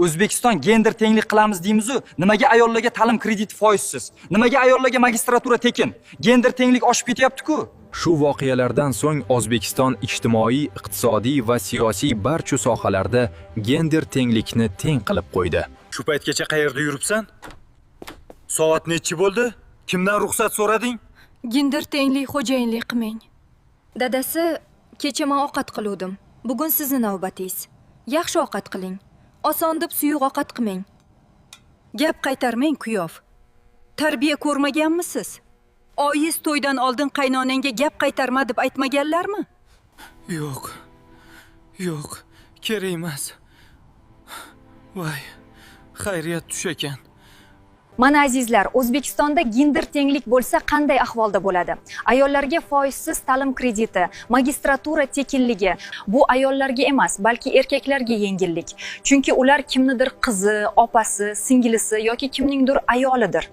O'zbekiston gender tenglik qilamiz deymiz-ku, nimaga ayollarga ta'lim krediti foizsiz? Nimaga ayollarga magistratura tekin? Gender tenglik oshib ketyapti-ku. Shu voqealardan so'ng O'zbekiston ijtimoiy, iqtisodiy va siyosiy barcha sohalarda gender tenglikni teng qilib qo'ydi. Shu paytgacha qayerda yuribsan? Soat nechi bo'ldi? Kimdan ruxsat so'rading? Gender tenglik xo'jayinlik qilmang. Dadasi, kecha men ovqat qiluvdim. Bugun sizni navbatingiz. Yaxshi ovqat qiling. Oson deb suyuq ovqat qilmang. Gap qaytarmang, kuyov. Tarbiya ko'rmaganmisiz? Oyiz to'ydan oldin qaynonangga gap qaytarma deb aytmaganlarmi? Yo'q, kerak emas. Voy, xayriyat tush ekan. Mana azizlar, O'zbekistonda gender tenglik bo'lsa qanday ahvolda bo'ladi? Ayollarga foizsiz ta'lim krediti, magistratura tekinligi bu ayollarga emas, balki erkaklarga yengillik. Chunki ular kimnidir qizi, opasi, singlisi yoki kimningdir ayolidir.